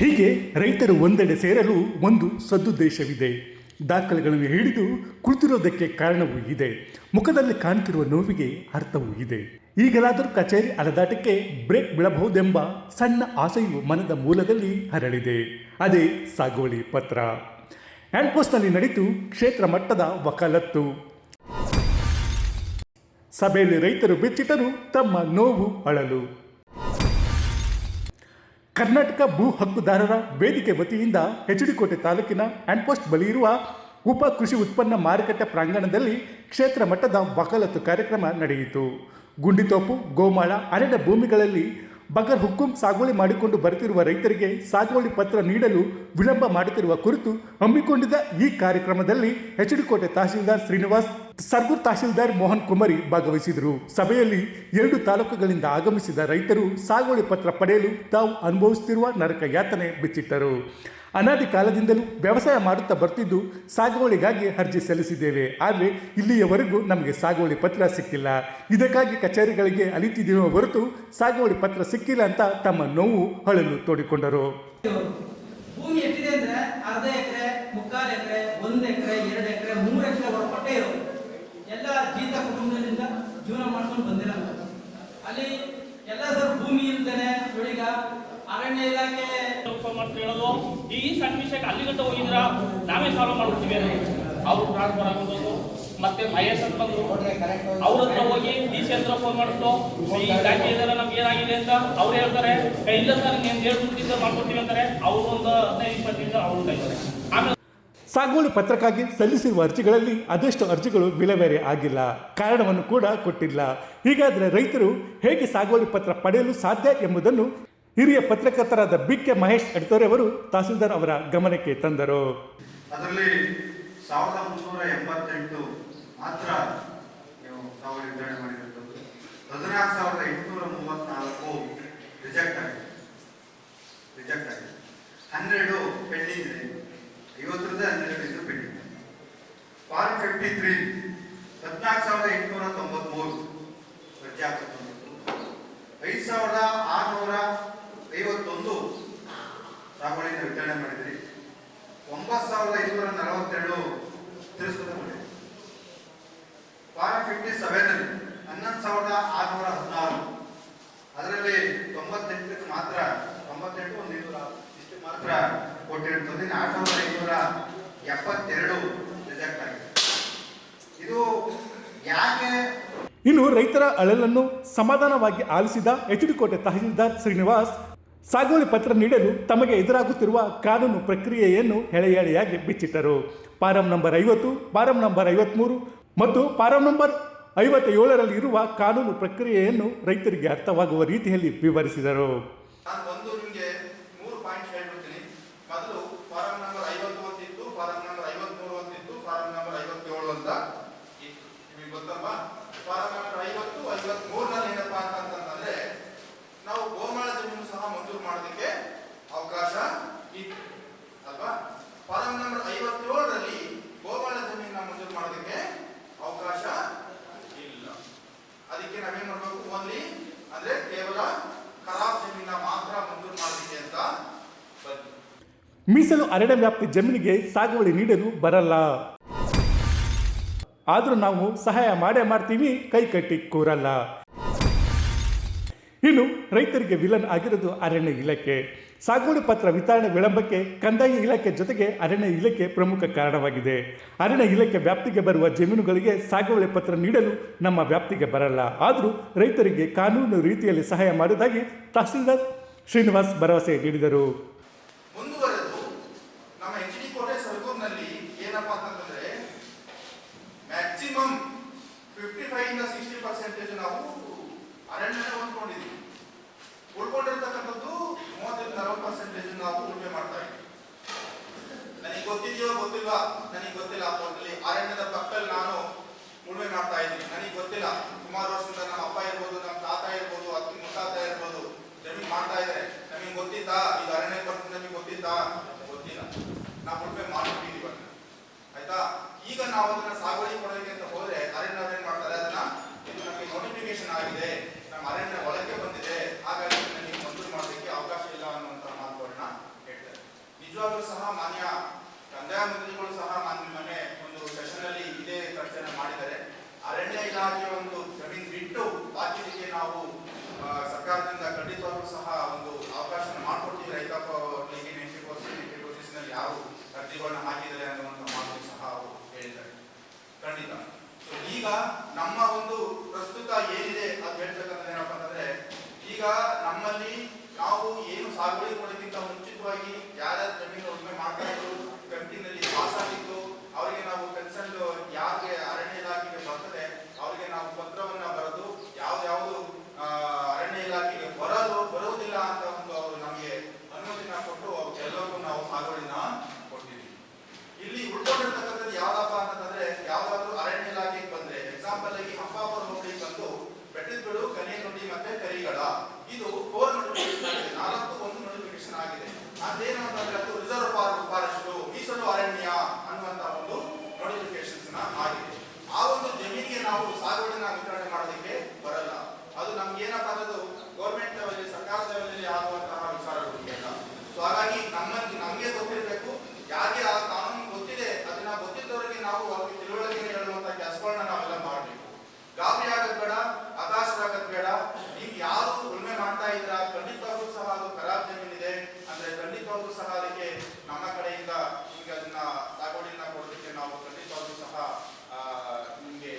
ಹೀಗೆ ರೈತರು ಒಂದೆಡೆ ಸೇರಲು ಒಂದು ಸದುದ್ದೇಶವಿದೆ. ದಾಖಲೆಗಳನ್ನು ಹಿಡಿದು ಕುಳಿತಿರೋದಕ್ಕೆ ಕಾರಣವೂ ಇದೆ. ಮುಖದಲ್ಲಿ ಕಾಣ್ತಿರುವ ನೋವಿಗೆ ಅರ್ಥವೂ ಇದೆ. ಈಗಲಾದರೂ ಕಚೇರಿ ಅಲೆದಾಟಕ್ಕೆ ಬ್ರೇಕ್ ಬೀಳಬಹುದೆಂಬ ಸಣ್ಣ ಆಸೆಯು ಮನದ ಮೂಲದಲ್ಲಿ ಹರಡಿದೆ. ಅದೇ ಸಾಗುವಳಿ ಪತ್ರ. ಹ್ಯಾಂಡ್ಪೋಸ್ಟ್ನಲ್ಲಿ ನಡೆಯಿತು ಕ್ಷೇತ್ರ ಮಟ್ಟದ ವಕಾಲತ್ತು. ಸಭೆಯಲ್ಲಿ ರೈತರು ಬಿಚ್ಚಿಟ್ಟರು ತಮ್ಮ ನೋವು ಅಳಲು. ಕರ್ನಾಟಕ ಭೂ ಹಕ್ಕುದಾರರ ವೇದಿಕೆ ವತಿಯಿಂದ ಹೆಚ್ಡಿಕೋಟೆ ತಾಲೂಕಿನ ಹ್ಯಾಂಡ್ಪೋಸ್ಟ್ ಬಳಿ ಇರುವ ಉಪ ಕೃಷಿ ಉತ್ಪನ್ನ ಮಾರುಕಟ್ಟೆ ಪ್ರಾಂಗಣದಲ್ಲಿ ಕ್ಷೇತ್ರ ಮಟ್ಟದ ವಕಾಲತ್ತು ಕಾರ್ಯಕ್ರಮ ನಡೆಯಿತು. ಗುಂಡಿತೋಪು, ಗೋಮಾಳ, ಅರಣ್ಯ ಭೂಮಿಗಳಲ್ಲಿ ಬಗರ್ ಹುಕುಂ ಸಾಗುವಳಿ ಮಾಡಿಕೊಂಡು ಬರುತ್ತಿರುವ ರೈತರಿಗೆ ಸಾಗುವಳಿ ಪತ್ರ ನೀಡಲು ವಿಳಂಬ ಮಾಡುತ್ತಿರುವ ಕುರಿತು ಹಮ್ಮಿಕೊಂಡಿದ್ದ ಈ ಕಾರ್ಯಕ್ರಮದಲ್ಲಿ ಹೆಚ್ಡಿಕೋಟೆ ತಹಶೀಲ್ದಾರ್ ಶ್ರೀನಿವಾಸ್, ಸರ್ಗೂರ್ ತಹಶೀಲ್ದಾರ್ ಮೋಹನ್ ಕುಮಾರಿ ಭಾಗವಹಿಸಿದರು. ಸಭೆಯಲ್ಲಿ 2 ತಾಲೂಕುಗಳಿಂದ ಆಗಮಿಸಿದ ರೈತರು ಸಾಗುವಳಿ ಪತ್ರ ಪಡೆಯಲು ತಾವು ಅನುಭವಿಸುತ್ತಿರುವ ನರಕ ಯಾತನೆ ಬಿಚ್ಚಿಟ್ಟರು. ಅನಾದಿ ಕಾಲದಿಂದಲೂ ವ್ಯವಸಾಯ ಮಾಡುತ್ತಾ ಬರ್ತಿದ್ದು ಸಾಗುವಳಿಗಾಗಿ ಅರ್ಜಿ ಸಲ್ಲಿಸಿದ್ದೇವೆ. ಆದರೆ ಇಲ್ಲಿಯವರೆಗೂ ನಮಗೆ ಸಾಗುವಳಿ ಪತ್ರ ಸಿಕ್ಕಿಲ್ಲ. ಇದಕ್ಕಾಗಿ ಕಚೇರಿಗಳಿಗೆ ಅಲಿತಿದ್ದೇವೆ ಹೊರತು ಸಾಗುವಳಿ ಪತ್ರ ಸಿಕ್ಕಿಲ್ಲ ಅಂತ ತಮ್ಮ ನೋವು ಅಳಲು ತೋಡಿಕೊಂಡರು. ಭೂಮಿ ಎಷ್ಟಿದೆ ಅಂದ್ರೆ ಅರ್ಧ ಎಕರೆ, 3/4 ಎಕರೆ, 1 ಎಕರೆ, 2 ಎಕರೆ, 3 ಎಕರೆ ಒಳಪಟ್ಟೆ ಇರೋದು. ಎಲ್ಲ ಜೀತ ಕುಟುಂಬದಿಂದ ಜೀವನ ಮಾಡ್ಕೊಂಡು ಬಂದಿಲ್ಲ. ಅಲ್ಲಿ ಎಲ್ಲ ಸರ್ ಭೂಮಿ ಇಲ್ದೇನೆ ಈಗ ಅರಣ್ಯ ಇಲಾಖೆ ಹೇಳೋದು ಈ ಸಣ್ಣ ವಿಷಯಕ್ಕೆ ಅಲ್ಲಿ ಗಂಟ ಹೋಗಿದ್ರ ನಾವೇ ಸಾಲ್ವ್ ಮಾಡ್ಬಿಡ್ತೀವಿ. ಅವ್ರು ಟ್ರಾನ್ಸ್ಫರ್ ಆಗೋದು ಮತ್ತೆ ಮಹೇಶ್ ಅಂತ ಬಂದ್ರು, ಅವ್ರ ಹತ್ರ ಹೋಗಿ ಡಿ ಸಿ ಹತ್ರ ಫೋನ್ ಮಾಡಿಸ್ತು, ಈ ಇಲಾಖೆ ಇದಾರೆ ನಮ್ಗೆ ಏನಾಗಿದೆ ಅಂತ ಅವ್ರು ಹೇಳ್ತಾರೆ. ಇಲ್ಲ ಸರ್ ನೀವು ಹೇಳ್ಬಿಟ್ಟಿದ್ದ ಮಾಡ್ಕೊಡ್ತೀವಿ ಅಂತಾರೆ. ಅವರು ಒಂದು 15-20 ದಿನ ಅವ್ರು ಕೈತಾರೆ. ಆಮೇಲೆ ಸಾಗುವಳಿ ಪತ್ರಕ್ಕಾಗಿ ಸಲ್ಲಿಸಿರುವ ಅರ್ಜಿಗಳಲ್ಲಿ ಅದೆಷ್ಟು ಅರ್ಜಿಗಳು ವಿಲೇವಾರಿ ಆಗಿಲ್ಲ, ಕಾರಣವನ್ನು ಕೂಡ ಕೊಟ್ಟಿಲ್ಲ. ಹೀಗಾದರೆ ರೈತರು ಹೇಗೆ ಸಾಗುವಳಿ ಪತ್ರ ಪಡೆಯಲು ಸಾಧ್ಯ ಎಂಬುದನ್ನು ಹಿರಿಯ ಪತ್ರಕರ್ತರಾದ ಬಿ.ಕೆ. ಮಹೇಶ್ ಅಡ್ತೋರೆ ಅವರು ತಹಸೀಲ್ದಾರ್ ಅವರ ಗಮನಕ್ಕೆ ತಂದರು. ಅದರಲ್ಲಿ 1388 ಮಾತ್ರ ನೀವು ಸಾಗುವಳಿ ವಿತರಣೆ ಮಾಡಿರುತ್ತದೆ. 14,834 ರಿಜೆಕ್ಟ್ ಆಗಿದೆ. 12 ಪೆಂಡಿಂಗ್ ಇದೆ. 50ರಿಂದ 12 ಪೆಂಡಿಂಗ್. ಫಾರ್ಮ್ 53 14,893 ಅರ್ಜಿ ಹಾಕುತ್ತಿದ್ದು 5,651 ಸಾಗುವಳಿಯಿಂದ ವಿತರಣೆ ಮಾಡಿದ್ರಿ. 9,542 ತಿರಸ್ಕೃತ ಮಾಡಿದ್ರಿ. ಫಾರ್ಮ್ 57 11,616 ಅದರಲ್ಲಿ 98 ಮಾತ್ರ 98 ಇಷ್ಟು ಮಾತ್ರ ಕೊಟ್ಟಿರುತ್ತದೆ. 4,572 ರಿಜೆಕ್ಟ್ ಆಗಿದೆ. ಇದು ಯಾಕೆ? ಇನ್ನು ರೈತರ ಅಳಲನ್ನು ಸಮಾಧಾನವಾಗಿ ಆಲಿಸಿದ ಹೆಚ್ಡಿಕೋಟೆ ತಹಸೀಲ್ದಾರ್ ಶ್ರೀನಿವಾಸ್ ಸಾಗುವಳಿ ಪತ್ರ ನೀಡಲು ತಮಗೆ ಎದುರಾಗುತ್ತಿರುವ ಕಾನೂನು ಪ್ರಕ್ರಿಯೆಯನ್ನು ಎಳೆಯಾಗಿ ಬಿಚ್ಚಿಟ್ಟರು. ಫಾರಂ ನಂಬರ್ 50, ಫಾರಂ ನಂಬರ್ 53 ಮತ್ತು ಫಾರಂ ನಂಬರ್ 57ರಲ್ಲಿ ಇರುವ ಕಾನೂನು ಪ್ರಕ್ರಿಯೆಯನ್ನು ರೈತರಿಗೆ ಅರ್ಥವಾಗುವ ರೀತಿಯಲ್ಲಿ ವಿವರಿಸಿದರು. ಫಾರಂ ನಂಬರ್ 50, 53ನಲ್ಲಿ ಏನಪ್ಪಾ ಅಂತಂದ್ರೆ ನಾವು ಗೋಮಾಳ ಜಮೀನು ಸಹ ಮಂಜೂರು ಮಾಡೋದಕ್ಕೆ ಅವಕಾಶ ಇತ್ತು ಅಲ್ವಾ? ಫಾರಂ ನಂಬರ್ 57ರಲ್ಲಿ ಗೋಮಾಳ ಜಮೀನ ಮಂಜೂರು ಮಾಡೋದಕ್ಕೆ ಅವಕಾಶ ಇಲ್ಲ. ಅದಕ್ಕೆ ನಾವೇನ್ ಮಾಡಬೇಕು? ಓನ್ಲಿ ಅಂದ್ರೆ ಕೇವಲ ಖರಾಬ್ ಜಮೀನ ಮಾತ್ರ ಮಂಜೂರು ಮಾಡೋದಕ್ಕೆ ಅಂತ ಬಂತು. ಮೀಸಲು ಅರಣ್ಯ ವ್ಯಾಪ್ತಿ ಜಮೀನಿಗೆ ಸಾಗುವಳಿ ನೀಡಲು ಬರಲ್ಲ, ಆದರೂ ನಾವು ಸಹಾಯ ಮಾಡೇ ಮಾಡ್ತೀವಿ, ಕೈ ಕಟ್ಟಿ ಕೂರಲ್ಲ. ಇನ್ನು ರೈತರಿಗೆ ವಿಲನ್ ಆಗಿರೋದು ಅರಣ್ಯ ಇಲಾಖೆ. ಸಾಗುವಳಿ ಪತ್ರ ವಿತರಣೆ ವಿಳಂಬಕ್ಕೆ ಕಂದಾಯ ಇಲಾಖೆ ಜೊತೆಗೆ ಅರಣ್ಯ ಇಲಾಖೆ ಪ್ರಮುಖ ಕಾರಣವಾಗಿದೆ. ಅರಣ್ಯ ಇಲಾಖೆ ವ್ಯಾಪ್ತಿಗೆ ಬರುವ ಜಮೀನುಗಳಿಗೆ ಸಾಗುವಳಿ ಪತ್ರ ನೀಡಲು ನಮ್ಮ ವ್ಯಾಪ್ತಿಗೆ ಬರಲ್ಲ, ಆದರೂ ರೈತರಿಗೆ ಕಾನೂನು ರೀತಿಯಲ್ಲಿ ಸಹಾಯ ಮಾಡುವುದಾಗಿ ತಹಸೀಲ್ದಾರ್ ಶ್ರೀನಿವಾಸ್ ಭರವಸೆ ನೀಡಿದರು. ಮುಂದುವರೆದು ನಮ್ಮ ಹೆಚ್ಡಿಕೋಟೆ ಸರ್ಗೂರ್ನಲ್ಲಿ ಏನಪ್ಪಾ ಅಂತಂದ್ರೆ ಮ್ಯಾಕ್ಸಿಮಮ್ 55ಇಂದ 60% ನಾವು ಅರಣ್ಯ ಹೊಂದ್ಕೊಂಡಿದ್ದೀವಿ. ಉಳ್ಕೊಂಡಿರ್ತಕ್ಕಂಥದ್ದು 30-40% ನಾವು ಉಳುಮೆ ಮಾಡ್ತಾ ಇದ್ದೀವಿ. ನನಗೆ ಗೊತ್ತಿದೆಯೋ ಗೊತ್ತಿಲ್ವಾ ನನಗೆ ಗೊತ್ತಿಲ್ಲ. ಅರಣ್ಯದ ಪಕ್ಕದಲ್ಲಿ ನಾನು ಉಳುಮೆ ಮಾಡ್ತಾ ಇದ್ದೀನಿ, ನನಗೆ ಗೊತ್ತಿಲ್ಲ. ಸುಮಾರು ವರ್ಷದಿಂದ ನಮ್ಮ ಅಪ್ಪ ಇರ್ಬೋದು, ನಮ್ಮ ತಾತ ಇರ್ಬೋದು, ಅತ್ತಿ ಮುತ್ತಾತ ಇರ್ಬೋದು ಜಮೀನು ಮಾಡ್ತಾ ಇದ್ದಾರೆ. ನಮಗೆ ಗೊತ್ತಿತ್ತಾ ಇದು ಅರಣ್ಯ ಬರ್ತದೆ? ನಮಗೆ ಗೊತ್ತಿತ್ತಾ? ಗೊತ್ತಿಲ್ಲ. ನಾವು ಉಳುಮೆ ಮಾಡ್ಬಿಟ್ಟಿದ್ದೀವಿ. ಆಯ್ತಾ? ಈಗ ನಾವು ಅದನ್ನ ಸಾಗುವಳಿ ಕೊಡೋದಕ್ಕೆ ಅಂತ ಹೋದ್ರೆ ಅರಣ್ಯವ್ರು ಏನ್ ಮಾಡ್ತಾರೆ? ಅದನ್ನ ಇದು ನಮಗೆ ನೋಟಿಫಿಕೇಶನ್ ಆಗಿದೆ, ನಮ್ಮ ಅರಣ್ಯ ಒಳಗೆ ಬಂದಿದೆ, ಹಾಗಾಗಿ ನನಗೆ ಮಂಜೂರು ಮಾಡೋದಕ್ಕೆ ಅವಕಾಶ ಇಲ್ಲ ಅನ್ನುವಂತ ಮಾತುಗಳನ್ನ ನಿಜವಾಗ್ಲೂ ಸಹ ಮಾನ್ಯ ಕಂದಾಯ ಮಂತ್ರಿಗಳು ಸಹ ಮೊನ್ನೆ ಒಂದು ಸೆಷನ್ ಅಲ್ಲಿ ಇದೇ ಚರ್ಚೆನ ಮಾಡಿದ್ದಾರೆ. ಅರಣ್ಯ ಇಲಾಖೆ ಒಂದು ಜಮೀನು ಬಿಟ್ಟು ಬಾಕಿಗೆ ನಾವು ಸರ್ಕಾರದಿಂದ ಖಂಡಿತವಾಗ್ಲೂ ಸಹ ಒಂದು ಅವಕಾಶನ ಮಾಡಿಕೊಡ್ತೀವಿ. ರೈತಾಪಿ ನಲ್ಲಿ ಯಾರು ಅರ್ಜಿಗಳನ್ನ ಹಾಕಿದ್ದಾರೆ ಅನ್ನುವಂಥ ಮಾತು ಸಹ ಅವರು ಹೇಳಿದ್ದಾರೆ. ಖಂಡಿತ. ಸೊ ಈಗ ನಮ್ಮ ಒಂದು ಪ್ರಸ್ತುತ ಏನಿದೆ ಅದು ಹೇಳ್ತಕ್ಕಂಥದ್ದು ಏನಪ್ಪ ಅಂತಂದ್ರೆ, ಈಗ ನಮ್ಮಲ್ಲಿ ನಾವು ಏನು ಸಾಗುವಳಿ ಕೊಡೋದಕ್ಕಿಂತ ಮುಂಚಿತವಾಗಿ ಯಾರ್ಯಾರು ಜಮೀನು ಉಳುಮೆ ಮಾಡ್ತಾ ಇದ್ರು, ಕಂಪ್ನಿನಲ್ಲಿ ಪಾಸ್ ಆಗಿತ್ತು, ಅವರಿಗೆ ನಾವು ಕನ್ಸರ್ನ್ ಯಾರಿಗೆ ಅರಣ್ಯ ಇಲಾಖೆಗೆ ಬರ್ತದೆ ಅವರಿಗೆ ನಾವು ಪತ್ರವನ್ನ ಬರೆದು ಯಾವ್ದು ಅರಣ್ಯ ಇಲಾಖೆಗೆ ಬರುವುದಿಲ್ಲ ಅಂತ ಒಂದು ಅವರು ನಮಗೆ ಅನುಮತಿನ ಕೊಟ್ಟು ಎಲ್ಲರಿಗೂ ನಾವು ಸಾಗುವಳಿನ ಕೊಡ್ತೀವಿ. ಇಲ್ಲಿ ಉಳ್ಕೊಂಡಿರ್ತಕ್ಕಂಥದ್ದು ಯಾವ್ದಪ್ಪ ಅಂತಂದ್ರೆ, ಯಾವ್ದಾದ್ರು ಅರಣ್ಯ ಇಲಾಖೆಗೆ ಬಂದ್ರೆ ಎಕ್ಸಾಂಪಲ್ ಆಗಿ ಹಂಪಾಪುರ ಹೋಬಳಿಗೆ ಬಂದು ಬೆಟ್ಟದಬೀಡು, ಕನೇನುಡಿ ಮತ್ತೆ ಕರಿಗಡ ಇದು 4 ನೋಟಿಫಿಕೇಶನ್ ಆಗಿದೆ. 4 ನೋಟಿಫಿಕೇಶನ್ ಆಗಿದೆ. ಅದೇನು ಅಂತಂದ್ರೆ ಅದು ರಿಸರ್ವ್ ಫಾರೆಸ್ಟ್ ಮೀಸಲು ಅರಣ್ಯ ಅನ್ನುವಂತ ಒಂದು ನೋಟಿಫಿಕೇಶನ್ಸ್ ಆಗಿದೆ. ಆ ಒಂದು ಜಮೀನಿಗೆ ನಾವು ಸಾಗುವಳಿನ ವಿತರಣೆ ಮಾಡೋದಕ್ಕೆ ಬರಲ್ಲ. ಅದು ನಮ್ಗೆ ಏನಪ್ಪಾ ಅನ್ನೋದು ಗೌರ್ಮೆಂಟ್ ಲೆವೆಲ್, ಸರ್ಕಾರ ಲೆವೆಲ್ ಆಗುವಂತಹ ವಿಚಾರಗಳು ಇಲ್ಲ. ಸೊ ಹಾಗಾಗಿ ನಮ್ಗೆ ಗೊತ್ತಿರಬೇಕು, ಯಾರಿಗೆ ಆ ಕಾನೂನು ಗೊತ್ತಿದೆ ಅದನ್ನ ಗೊತ್ತಿದ್ದವರಿಗೆ ನಾವು ಅವ್ರಿಗೆ ತಿಳುವಳಿಕೆ ಹೇಳುವಂತ ಕೆಲಸಗಳನ್ನ ನಾವೆಲ್ಲ ಮಾಡಬೇಕು. ಗಾಬರಿ ಆಗೋದು ಬೇಡ, ಹತಾಶರಾಗೋದು ಬೇಡ. ನೀವು ಯಾರು ಉಳುಮೆ ಮಾಡ್ತಾ ಇದ್ರ ಖಂಡಿತವಾಗ್ಲೂ ಸಹ ಅದು ಖರಾಬ್ ಜಮೀನಿದೆ ಅಂದ್ರೆ ಖಂಡಿತವಾಗ್ಲೂ ಸಹ ಅದಕ್ಕೆ ನಮ್ಮ ಕಡೆಯಿಂದ ಈಗ ಅದನ್ನ ಸಾಗುವಳಿನ ಕೊಡೋದಕ್ಕೆ ನಾವು ಖಂಡಿತವಾಗ್ಲೂ ಸಹ ನಿಮಗೆ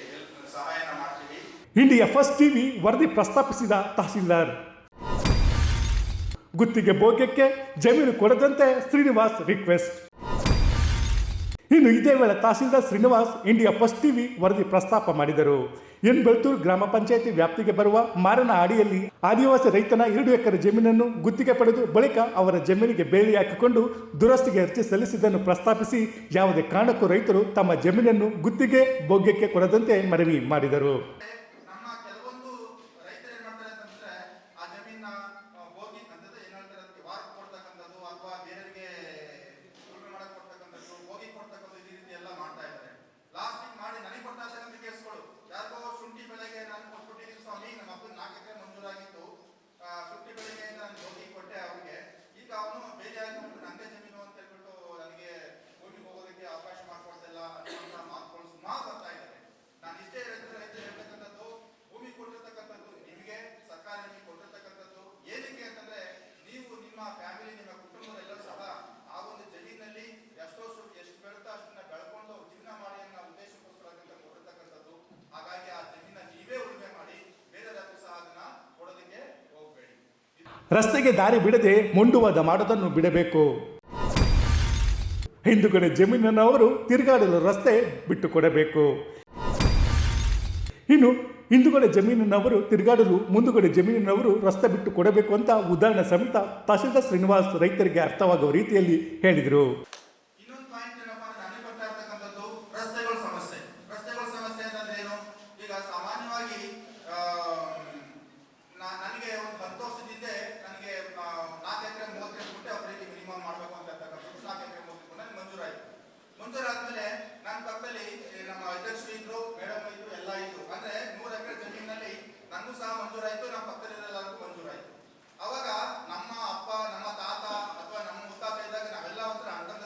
ಸಹಾಯನ ಮಾಡ್ತೀವಿ. ಇಂಡಿಯಾ ಫಸ್ಟ್ ಟಿವಿ ವರದಿ ಪ್ರಸ್ತಾಪಿಸಿದ ತಹಸೀಲ್ದಾರ್. ಗುತ್ತಿಗೆ ಭೋಗ್ಯಕ್ಕೆ ಜಮೀನು ಕೊಡದಂತೆ ಶ್ರೀನಿವಾಸ್ ರಿಕ್ವೆಸ್ಟ್. ಇನ್ನು ಇದೇ ವೇಳೆ tahsildar Srinivas India first TV ವರದಿ ಪ್ರಸ್ತಾಪ ಮಾಡಿದರು. ಬೆಳ್ತೂರು ಗ್ರಾಮ ಪಂಚಾಯಿತಿ ವ್ಯಾಪ್ತಿಗೆ ಬರುವ ಮಾರನ ಅಡಿಯಲ್ಲಿ ಆದಿವಾಸಿ ರೈತನ 2 ಎಕರೆ ಜಮೀನನ್ನು ಗುತ್ತಿಗೆ ಪಡೆದು ಬಳಿಕ ಅವರ ಜಮೀನಿಗೆ ಬೇಲಿ ಹಾಕಿಕೊಂಡು ದುರಸ್ತಿಗೆ ಅರ್ಜಿ ಸಲ್ಲಿಸಿದ್ದನ್ನು ಪ್ರಸ್ತಾಪಿಸಿ ಯಾವುದೇ ಕಾರಣಕ್ಕೂ ರೈತರು ತಮ್ಮ ಜಮೀನನ್ನು ಗುತ್ತಿಗೆ ಭೋಗ್ಯಕ್ಕೆ ಕೊಡದಂತೆ ಮನವಿ ಮಾಡಿದರು. ನಮ್ಮ ಕೆಲವೊಂದು ರೈತರು ಏನ್ ಮಾಡ್ತಾರೆ ಅಂತಂದ್ರೆ ಆ ಜಮೀನ ಭೋಗಿ ಅಂತಂದ್ರೆ ಏನ್ ಹೇಳ್ತಾರೆ ಅದಕ್ಕೆ ವಾರ ಕೊಡ್ತಕ್ಕಂಥದ್ದು ಅಥವಾ ಬೇರೆಯವರಿಗೆ ಉಳುಮೆ ಮಾಡಕ್ ಕೊಡ್ತಕ್ಕಂಥದ್ದು, ಭೋಗಿ ಕೊಡ್ತಕ್ಕಂಥದ್ದು ಈ ರೀತಿ ಎಲ್ಲ ಮಾಡ್ತಾ ಇದ್ದಾರೆ. ಲಾಸ್ಟ್ ಮಾಡಿ ನನಗೆ ಕೊಡ್ತಕ್ಕಂಥ ಕೇಸ್ಗಳು ಯಾರಿಗೋ ಶುಂಠಿ ಬೆಳೆಗೆ ನಾನು ಕೊಟ್ಬಿಟ್ಟಿದ್ದೀನಿ ಸ್ವಾಮಿ, ನಮ್ಮ ಅಪ್ಪನ 4 ಎಕರೆ ಮಂಜೂರಾಗಿತ್ತು, ಶುಂಠಿ ಬೆಳೆಗೆ ನಾನು ಭೋಗಿ ಕೊಟ್ಟೆ ಅವ್ರಿಗೆ, ಈಗ ಅವನು ಬೇರೆ ಆಗಿಬಿಟ್ಟು ನಂದೇ ಜಮೀನು ಅಂತ ಹೇಳ್ಬಿಟ್ಟು ನನಗೆ ಭೂಮಿಗೆ ಹೋಗೋದಕ್ಕೆ ಅವಕಾಶ ಮಾಡ್ಕೊಡ್ತಿಲ್ಲ ಅನ್ನುವಂಥ ಮಾತುಗಳು ಸುಮಾರು ಬರ್ತಾ ಇದ್ದಾರೆ. ನಾನು ಇಷ್ಟೇ ಹೇಳ್ತಕ್ಕಂಥದ್ದು, ಭೂಮಿ ಕೊಟ್ಟಿರ್ತಕ್ಕಂಥದ್ದು ನಿಮಗೆ, ಸರ್ಕಾರ ನಿಮಗೆ ಕೊಟ್ಟಿರ್ತಕ್ಕಂಥದ್ದು ಏನಕ್ಕೆ ಅಂತಂದ್ರೆ ನೀವು ನಿಮ್ಮ ಫ್ಯಾಮಿಲಿ, ನಿಮ್ಮ ಕುಟುಂಬದೆಲ್ಲರೂ ಸಹ ಆ ಒಂದು ಜಮೀನಲ್ಲಿ ಎಷ್ಟು ಬೆಳೀತಾ ಅಷ್ಟನ್ನ ಬೆಳ್ಕೊಂಡು ಜೀವನ ಮಾಡಿ ಅನ್ನೋ ಉದ್ದೇಶಕ್ಕೋಸ್ಕರ ಕೊಟ್ಟಿರ್ತಕ್ಕಂಥದ್ದು. ಹಾಗಾಗಿ ಆ ಜಮೀನ ನೀವೇ ಉಳುಮೆ ಮಾಡಿ, ಬೇರೆಯವರಾದ್ರೂ ಸಹ ಅದನ್ನ ಕೊಡೋದಕ್ಕೆ ಹೋಗಬೇಡಿ. ರಸ್ತೆಗೆ ದಾರಿ ಬಿಡದೆ ಮೊಂಡುವಾದ ಮಾಡೋದನ್ನು ಬಿಡಬೇಕು. ಹಿಂದುಗಡೆ ಜಮೀನನ್ನು ಅವರು ತಿರುಗಾಡಲು ರಸ್ತೆ ಬಿಟ್ಟು ಕೊಡಬೇಕು. ಇನ್ನು ಹಿಂದುಗಡೆ ಜಮೀನಿನವರು ತಿರುಗಾಡಲು ಮುಂದುಗಡೆ ಜಮೀನಿನವರು ರಸ್ತೆ ಬಿಟ್ಟು ಕೊಡಬೇಕು ಅಂತ ಉದಾಹರಣೆ ಸಮೇತ ತಹಸೀಲ್ದಾರ್ ಶ್ರೀನಿವಾಸ್ ರೈತರಿಗೆ ಅರ್ಥವಾಗುವ ರೀತಿಯಲ್ಲಿ ಹೇಳಿದರು. ಇನ್ನೊಂದು ಪಾಯಿಂಟ್ ಏನಪ್ಪಾ ಅಂದ್ರೆ ನನಗೆ ಬರ್ತಾ ಇರ್ತಕ್ಕಂಥದ್ದು ರಸ್ತೆಗಳ ಸಮಸ್ಯೆ. ರಸ್ತೆಗಳ ಸಮಸ್ಯೆ ಅಂತಂದ್ರೆ ಏನು, ಈಗ ಸಾಮಾನ್ಯವಾಗಿ ನನಗೆ ಒಂದು 10 ವರ್ಷದ ಹಿಂದೆ ನನಗೆ 4 ಎಕರೆ 30 ಎಕರೆ ಗುಂಟೆ ಒಬ್ಬರಿಗೆ ಮಿನಿಮಮ್ ಮಾಡಬೇಕು ಅಂತ ಇರ್ತಕ್ಕಂಥದ್ದು 4 ಎಕರೆ 30 ಗುಂಟೆ ಮಂಜೂರಾಯಿತು. ಮಂಜೂರಾದ್ಮೇಲೆ ನನ್ನ ಪಕ್ಕದಲ್ಲಿ ನಮ್ಮ ಅಧ್ಯಕ್ಷರು ಇದ್ರು, ಮೇಡಮ್ ಇದ್ರು, ಎಲ್ಲ ಇದ್ರು. ಅಂದ್ರೆ 100 ಎಕರೆ ಜಮೀನಲ್ಲಿ ನನಗೂ ಸಹ ಮಂಜೂರಾಯಿತು, ನಮ್ಮ ಪಕ್ಕದಲ್ಲಿರೋರಿಗೂ ಮಂಜೂರಾಯಿತು. ಅವಾಗ ನಮ್ಮ ಅಪ್ಪ, ನಮ್ಮ ತಾತ ಅಥವಾ ನಮ್ಮ ಮುತ್ತಾತ ಇದ್ದಾಗ ನಾವೆಲ್ಲ ಒಂಥರ ಅಂಟಂತ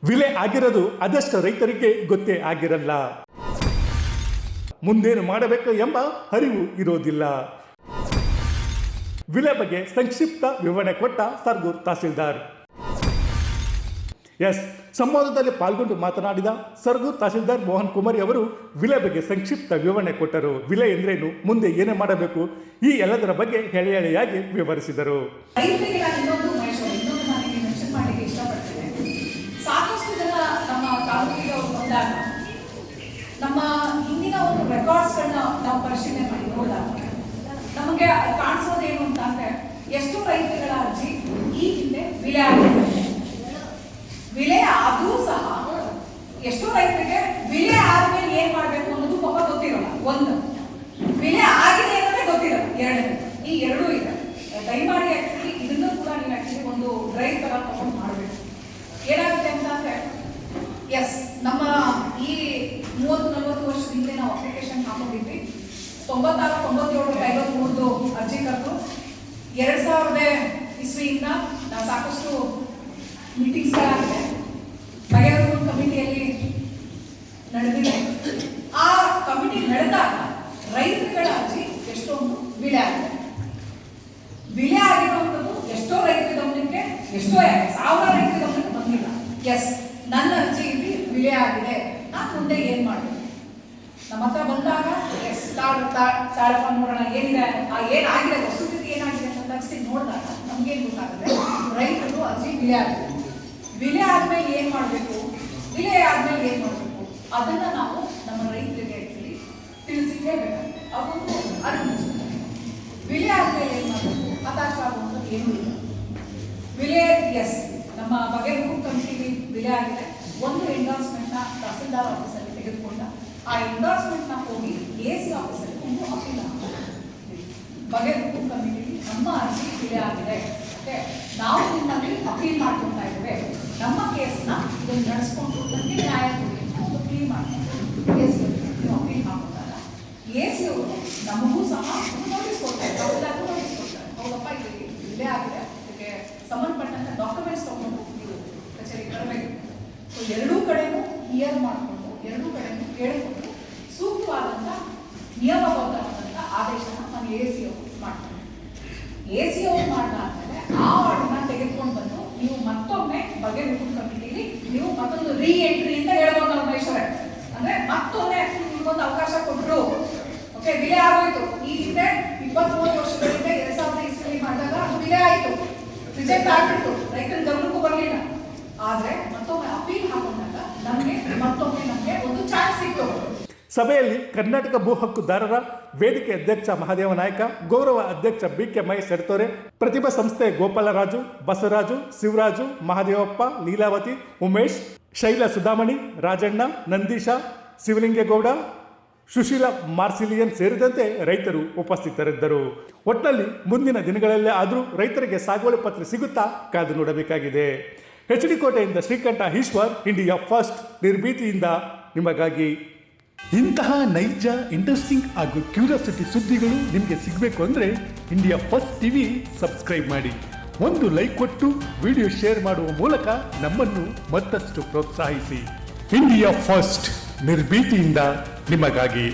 ವಿಲೆ ಆಗಿರೋದು ಅದಷ್ಟು ರೈತರಿಗೆ ಗೊತ್ತೇ ಆಗಿರಲ್ಲ. ಮುಂದೇನು ಮಾಡಬೇಕು ಎಂಬ ಅರಿವು ಇರೋದಿಲ್ಲ. ವಿಲೆ ಬಗ್ಗೆ ಸಂಕ್ಷಿಪ್ತ ವಿವರಣೆ ಕೊಟ್ಟ ಸರ್ಗೂರ್ ತಹಸೀಲ್ದಾರ್. ಸಂವಾದದಲ್ಲಿ ಪಾಲ್ಗೊಂಡು ಮಾತನಾಡಿದ ಸರ್ಗೂರ್ ತಹಸೀಲ್ದಾರ್ ಮೋಹನ್ ಕುಮಾರಿ ಅವರು ವಿಲೆ ಬಗ್ಗೆ ಸಂಕ್ಷಿಪ್ತ ವಿವರಣೆ ಕೊಟ್ಟರು. ವಿಲೆ ಎಂದ್ರೇನು, ಮುಂದೆ ಏನೇ ಮಾಡಬೇಕು, ಈ ಎಲ್ಲದರ ಬಗ್ಗೆ ಎಳೆಯಾಗಿ ವಿವರಿಸಿದರು. ಸಾಕಷ್ಟು ಜನ ನಮ್ಮ ತಾಲೂಕಿಗೆ ಬಂದಾಗ ನಮ್ಮ ಹಿಂದಿನ ಒಂದು ರೆಕಾರ್ಡ್ಸ್ಗಳನ್ನ ನಾವು ಪರಿಶೀಲನೆ ಮಾಡಿ ನೋಡಿದಾಗ ನಮಗೆ ಕಾಣಿಸೋದೇನು ಅಂತ ಅಂದ್ರೆ ಎಷ್ಟು ರೈತಗಳ ಅರ್ಜಿ ಈ ಹಿಂದೆ ವಿಲೆ ಆಗಿದೆ. ವಿಲೆ ಆದ್ರೂ ಸಹ ಎಷ್ಟೋ ರೈತರಿಗೆ ವಿಲೆ ಆದ್ಮೇಲೆ ಏನ್ ಮಾಡ್ಬೇಕು ಅನ್ನೋದು ಪಾಪ ಗೊತ್ತಿರೋಲ್ಲ. ಒಂದು, ವಿಲೆ ಆಗಿದೆ ಅನ್ನೋದೇ ಗೊತ್ತಿರಲ್ಲ. ಎರಡನೇ, ಈ ಎರಡೂ ಇದೆ. ದಯಮಾಡಿ ಆಕ್ಚುಲಿ ಇದನ್ನು ಕೂಡ ನೀವು ಆಕ್ಚುಲಿ ಒಂದು ಡ್ರೈವ್ ತರ ತಗೊಂಡು ಮಾಡಬೇಕು. ಏನಾಗುತ್ತೆ ಅಂತ ಅಂದ್ರೆ ನಮ್ಮ ಈ 30-40 ವರ್ಷದ ಹಿಂದೆ ನಾವು ಅಪ್ಲಿಕೇಶನ್ ಹಾಕೊಂಡಿದ್ವಿ. 96-97-53 ಅರ್ಜಿಕರ್ತರು 2000 ಇಸ್ವಿಯಿಂದ ನಾವು ಸಾಕಷ್ಟು ಮೀಟಿಂಗ್ಸ್ಗಳಾಗಿದೆ, ಬಗೆಹರಿಸುವ ಕಮಿಟಿಯಲ್ಲಿ ನಡೆದಿದೆ. ಆ ಕಮಿಟಿ ನಡೆದಾಗ ರೈತರುಗಳ ಅರ್ಜಿ ಎಷ್ಟೊಂದು ವಿಲೆ ಆಗಿದೆ. ವಿಲೆ ಆಗಿರುವಂಥದ್ದು ಎಷ್ಟೋ ರೈತರ ಗಮನಕ್ಕೆ, ಎಷ್ಟೋ 1000 ರೈತರ ಗಮನಕ್ಕೆ ಬಂದಿಲ್ಲ. ನನ್ನ ಅರ್ಜಿ ಇಲ್ಲಿ ವಿಲೆ ಆಗಿದೆ, ನಾನು ಮುಂದೆ ಏನ್ ಮಾಡಬೇಕು? ನಮ್ಮ ಹತ್ರ ಬಂದಾಗ ತಾಳಪ್ಪ ನೋಡೋಣ ಏನಿದೆ, ಏನಾಗಿದೆ, ವಸ್ತುಸ್ಥಿತಿ ಏನಾಗಿದೆ ಅಂತ ತರಿಸಿ ನೋಡಿದಾಗ ನಮ್ಗೇನು ಗೊತ್ತಾಗುತ್ತೆ, ರೈತರು ಅರ್ಜಿ ವಿಲೆ ಆಗಿದೆ. ವಿಲೆ ಆದ್ಮೇಲೆ ಏನ್ ಮಾಡಬೇಕು, ವಿಲೆ ಆದ್ಮೇಲೆ ಏನ್ ಮಾಡಬೇಕು, ಅದನ್ನ ನಾವು ನಮ್ಮ ರೈತರಿಗೆ ಆಕ್ಚುಲಿ ತಿಳಿಸಿಲೇಬೇಕಾಗುತ್ತೆ. ಅವೊಂದು ಅರಿವು. ವಿಲೆ ಆದ್ಮೇಲೆ ಏನ್ ಮಾಡಬೇಕು, ಹತಾಶ ಆಗುವಂಥದ್ದು ಏನೂ ಇಲ್ಲ. ವಿಲೆ ನಮ್ಮ ಬಗೆಹರಿಸುವ ಕಮಿಟಿಗೆ ವಿಲೆ ಆಗಿದೆ. ಒಂದು ಎಂಡೋರ್ಸ್ಮೆಂಟ್ನ ತಹಸೀಲ್ದಾರ್ ಆಫೀಸಲ್ಲಿ ತೆಗೆದುಕೊಂಡ ಆ ಎಂಡೋರ್ಸ್ಮೆಂಟ್ನ ಹೋಗಿ AC ಆಫೀಸಲ್ಲಿ ಒಂದು ಅಪೀಲ್ ಬಗೆಹರಿಸುವ ಕಮಿಟಿಗೆ ನಮ್ಮ ಅರ್ಜಿ ವಿಲೆ ಆಗಿದೆ, ನಾವು ನಿಮ್ಮಲ್ಲಿ ಅಪೀಲ್ ಮಾಡ್ಕೊತಾ ಇದ್ದೇವೆ, ನಮ್ಮ ಕೇಸ್ನ ಇದನ್ನು ನಡೆಸ್ಕೊಂಡು ನಮಗೆ ನ್ಯಾಯ ಕೊಡಿ ಒಂದು ಅಪೀಲ್ ಮಾಡ್ಕೊಂಡು ನೀವು ಅಪೀಲ್ ಮಾಡ್ಕೊಂಡಾಗ AC ಅವರು ನಮಗೂ ಸಹ ನೋಟಿಸ್ ಕೊಡ್ತಾರೆ, ತಹಸೀಲ್ದಾರ್ಗೂ ನೋಟಿಸ್ ಕೊಡ್ತಾರೆ. ಹೌದಪ್ಪ, ಇಲ್ಲಿ ವಿಲೆ ಆಗಿದೆ, ಇದಕ್ಕೆ ಸಂಬಂಧಪಟ್ಟಂತ ಡಾಕ್ಯುಮೆಂಟ್ಸ್ ತಗೊಂಡು ನೀವು ಕಚೇರಿಗೆ ಬರಬೇಕು. ಎರಡೂ ಕಡೆನೂ ಕ್ಲಿಯರ್ ಮಾಡಿಕೊಂಡು, ಎರಡೂ ಕಡೆನೂ ಕೇಳಿಕೊಂಡು ಸೂಕ್ತವಾದಂಥ ನಿಯಮಬದ್ಧವಾದಂಥ ಆದೇಶನ ನಾನು AC ಅವರು ಮಾಡ್ತಾರೆ. AC ಅವರು ಮಾಡಾದ್ಮೇಲೆ ಆ ಆರ್ಡರ್ನ ತೆಗೆದುಕೊಂಡು ಬಂದು ನೀವು ಮತ್ತೊಮ್ಮೆ ಬಗೆಹರಿಸುವ ಕಮಿಟಿಲಿ ನೀವು ಮತ್ತೊಂದು ಎಂಟ್ರಿ ಅಂತ ಹೇಳ್ಬೋದು ನಾವು ಮೈಸೂರೇ. ಅಂದ್ರೆ ಮತ್ತೊಮ್ಮೆ ನಿಮ್ಗೊಂದು ಅವಕಾಶ ಕೊಟ್ಟರು. ಓಕೆ, ವಿಲೆ ಆಗೋಯ್ತು. ಈ ಹಿಂದೆ 23 ವರ್ಷಗಳಿಂದ 2000 ಇಸ್ವಿಯಲ್ಲಿ ಮಾಡಿದಾಗ ಅದು ವಿಲೆ ಆಯಿತು, ರಿಜೆಕ್ಟ್ ಆಗ್ಬಿಟ್ಟು ರೈತರ ಗಮನಕ್ಕೂ ಬರಲಿಲ್ಲ. ಆದ್ರೆ ಮತ್ತೊಮ್ಮೆ ಅಪೀಲ್ ಹಾಕೊಂಡಾಗ ನಮಗೆ ಒಂದು ಚಾನ್ಸ್ ಸಿಕ್ತು. ಸಭೆಯಲ್ಲಿ ಕರ್ನಾಟಕ ಭೂ ಹಕ್ಕುದಾರರ ವೇದಿಕೆ ಅಧ್ಯಕ್ಷ ಮಹಾದೇವ ನಾಯಕ, ಗೌರವ ಅಧ್ಯಕ್ಷ BK ಮಹೇಶ್ ಎಡ್ತೋರೆ, ಪ್ರತಿಭಾ ಸಂಸ್ಥೆ ಗೋಪಾಲರಾಜು, ಬಸವರಾಜು, ಶಿವರಾಜು, ಮಹಾದೇವಪ್ಪ, ಲೀಲಾವತಿ, ಉಮೇಶ್, ಶೈಲಾ ಸುಧಾಮಣಿ, ರಾಜಣ್ಣ, ನಂದೀಶ, ಶಿವಲಿಂಗೇಗೌಡ, ಸುಶೀಲ ಮಾರ್ಸಿಲಿಯನ್ ಸೇರಿದಂತೆ ರೈತರು ಉಪಸ್ಥಿತರಿದ್ದರು. ಒಟ್ಟಿನಲ್ಲಿ ಮುಂದಿನ ದಿನಗಳಲ್ಲೇ ಆದರೂ ರೈತರಿಗೆ ಸಾಗುವಳಿ ಪತ್ರ ಸಿಗುತ್ತಾ ಕಾದು ನೋಡಬೇಕಾಗಿದೆ. HD ಕೋಟೆಯಿಂದ ಶ್ರೀಕಂಠ ಈಶ್ವರ್, ಇಂಡಿಯಾ ಫಸ್ಟ್, ನಿರ್ಭೀತಿಯಿಂದ ನಿಮಗಾಗಿ. ಇಂತಹ ನೈಜ, ಇಂಟ್ರೆಸ್ಟಿಂಗ್ ಹಾಗೂ ಕ್ಯೂರಿಯಾಸಿಟಿ ಸುದ್ದಿಗಳು ನಿಮಗೆ ಸಿಗಬೇಕು ಅಂದರೆ ಇಂಡಿಯಾ ಫಸ್ಟ್ TV ಸಬ್ಸ್ಕ್ರೈಬ್ ಮಾಡಿ. ಒಂದು ಲೈಕ್ ಕೊಟ್ಟು ವಿಡಿಯೋ ಶೇರ್ ಮಾಡುವ ಮೂಲಕ ನಮ್ಮನ್ನು ಮತ್ತಷ್ಟು ಪ್ರೋತ್ಸಾಹಿಸಿ. ಇಂಡಿಯಾ ಫಸ್ಟ್, ನಿರ್ಭೀತಿಯಿಂದ ನಿಮಗಾಗಿ.